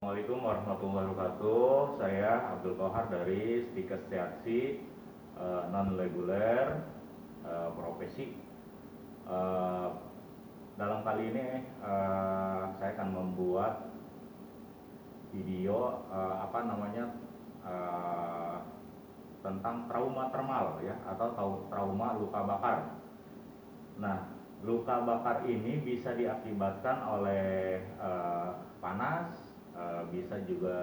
Assalamualaikum warahmatullahi wabarakatuh. Saya Abdul Kohar dari Stikes Teaksi, non reguler, profesi. Eh, dalam kali ini saya akan membuat video eh, tentang trauma termal ya, atau trauma luka bakar. Nah, luka bakar ini bisa diakibatkan oleh panas, bisa juga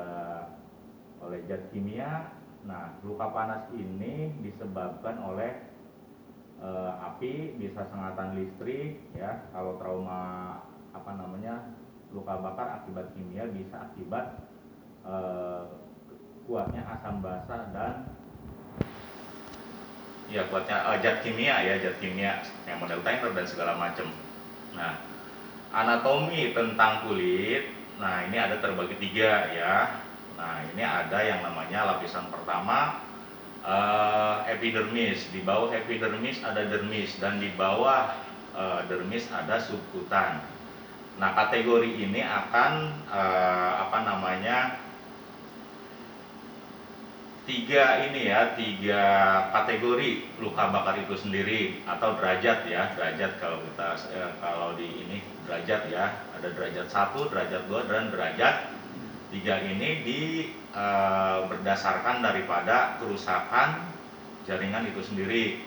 oleh zat kimia. Nah, luka panas ini disebabkan oleh api, bisa sengatan listrik ya. Kalau trauma luka bakar akibat kimia bisa akibat eh, kuatnya asam basa dan kuatnya zat kimia yang model tanker dan segala macam. Nah, anatomi tentang kulit, nah ini ada terbagi 3 ya. Nah, ini ada yang namanya lapisan pertama, epidermis. Di bawah epidermis ada dermis, dan di bawah dermis ada subkutan. Nah, kategori ini akan tiga kategori luka bakar itu sendiri, atau derajat ya. Derajat kalau di ini derajat ya, ada derajat 1, derajat 2, dan derajat 3. Ini berdasarkan daripada kerusakan jaringan itu sendiri.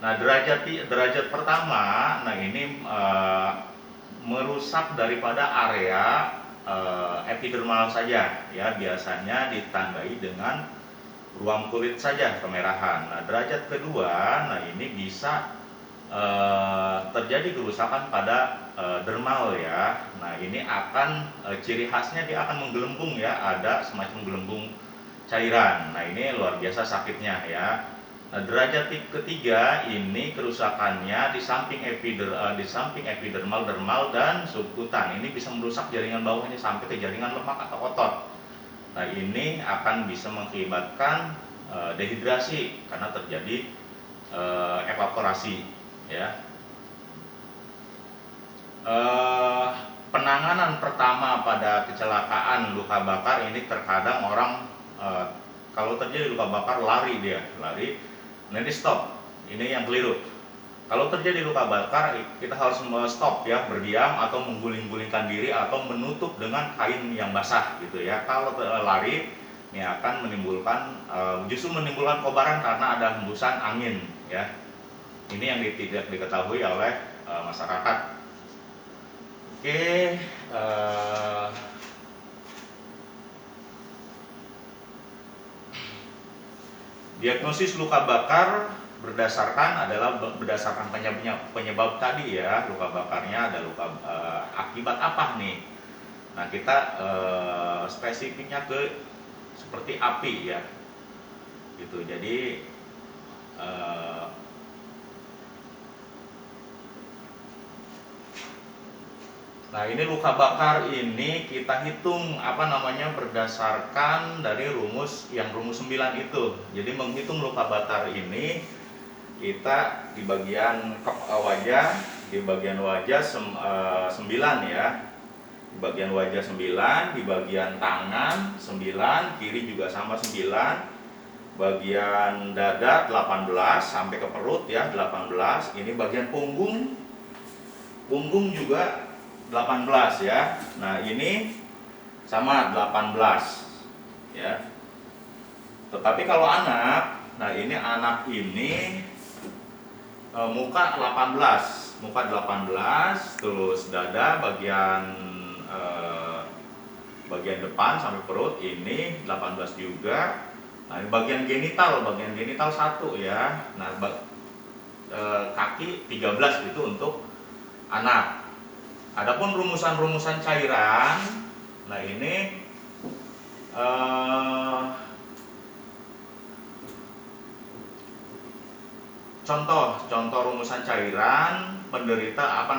Nah, derajat pertama, nah ini merusak daripada area epidermal saja ya, biasanya ditandai dengan ruam kulit saja kemerahan. Nah, derajat kedua, nah ini bisa terjadi kerusakan pada dermal ya. Nah, ini akan ciri khasnya dia akan menggelembung ya, ada semacam gelembung cairan. Nah, ini luar biasa sakitnya ya. Nah, derajat ketiga ini kerusakannya di samping epidermal, dermal, dan subkutan. Ini bisa merusak jaringan bawahnya sampai ke jaringan lemak atau otot. Nah, ini akan bisa mengakibatkan dehidrasi karena terjadi evaporasi ya. Penanganan pertama pada kecelakaan luka bakar ini terkadang orang kalau terjadi luka bakar lari. Nah, ini stop, ini yang keliru. Kalau terjadi luka bakar, kita harus stop ya, berdiam atau mengguling-gulingkan diri atau menutup dengan kain yang basah gitu ya. Kalau lari, ini akan justru menimbulkan kobaran karena ada hembusan angin ya. Ini yang tidak diketahui oleh masyarakat. Oke, diagnosis luka bakar berdasarkan penyebab tadi ya. Luka bakarnya ada akibat apa nih? Nah, kita spesifiknya ke seperti api ya gitu. Jadi nah, ini luka bakar ini kita hitung berdasarkan dari rumus 9 itu. Jadi menghitung luka bakar ini, kita di bagian wajah 9 ya. Di bagian wajah 9, di bagian tangan 9, kiri juga sama 9. Bagian dada 18 sampai ke perut ya 18. Ini bagian punggung juga 18 ya. Nah, ini sama 18 ya. Tetapi kalau anak, nah ini anak ini muka 18, terus dada bagian depan sampai perut ini 18 juga. Nah, ini bagian genital 1 ya. Nah, kaki 13 itu untuk anak. Adapun rumusan cairan, nah ini contoh rumusan cairan penderita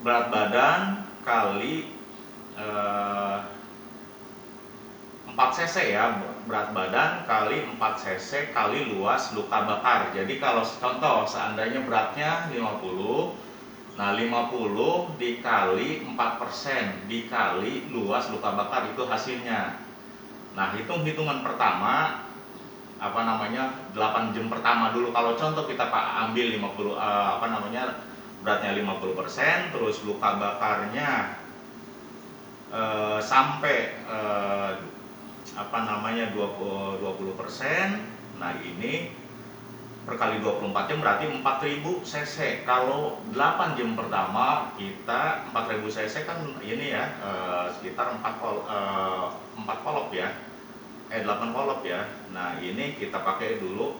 berat badan kali 4 cc ya, berat badan kali 4 cc kali luas luka bakar. Jadi kalau contoh seandainya beratnya 50, Nah, 50 dikali 4% dikali luas luka bakar, itu hasilnya. Nah, hitungan pertama 8 jam pertama dulu. Kalau contoh kita ambil 50 beratnya 50%, terus luka bakarnya sampai 20%. Nah, ini perkali 24 jam berarti 4000 cc. Kalau 8 jam pertama kita 4000 cc kan ini ya, sekitar 4 kolop ya, 8 kolop ya. Nah, ini kita pakai dulu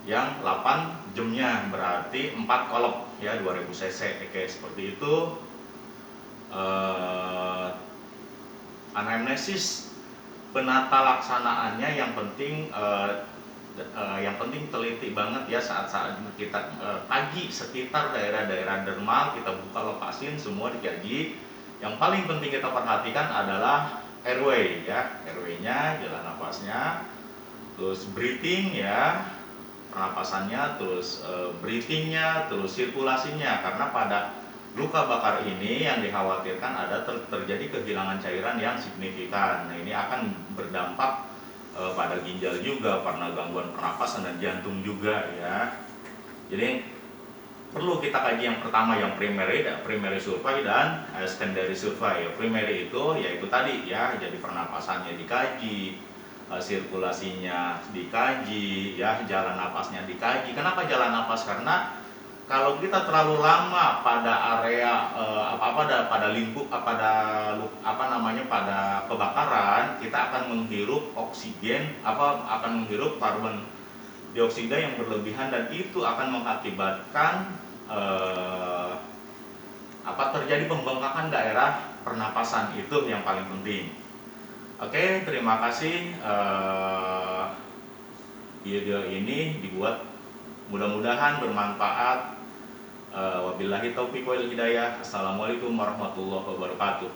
yang 8 jamnya, berarti 4 kolop ya, 2000 cc. Oke, seperti itu. Anamnesis penata laksanaannya yang penting teliti banget ya saat kita kaji sekitar daerah-daerah dermal, kita buka lepasin semua dikaji. Yang paling penting kita perhatikan adalah airway ya, airway-nya, jalan napasnya, terus breathing ya, pernapasannya, terus breathing-nya, terus sirkulasinya, karena pada luka bakar ini yang dikhawatirkan ada terjadi kehilangan cairan yang signifikan. Nah, ini akan berdampak pada ginjal juga, pada gangguan pernapasan dan jantung juga ya. Jadi perlu kita kaji yang pertama, yang primary survey dan secondary survey. Primary itu yaitu tadi ya, jadi pernapasannya dikaji, sirkulasinya dikaji ya, jalan napasnya dikaji. Kenapa jalan napas? Karena kalau kita terlalu lama pada area pada kebakaran, kita akan menghirup oksigen, akan menghirup karbon dioksida yang berlebihan, dan itu akan mengakibatkan terjadi pembengkakan daerah pernapasan. Itu yang paling penting. Oke, terima kasih. Video ini dibuat, mudah-mudahan bermanfaat. Wabillahi taufiq wal hidayah. Assalamualaikum warahmatullahi wabarakatuh.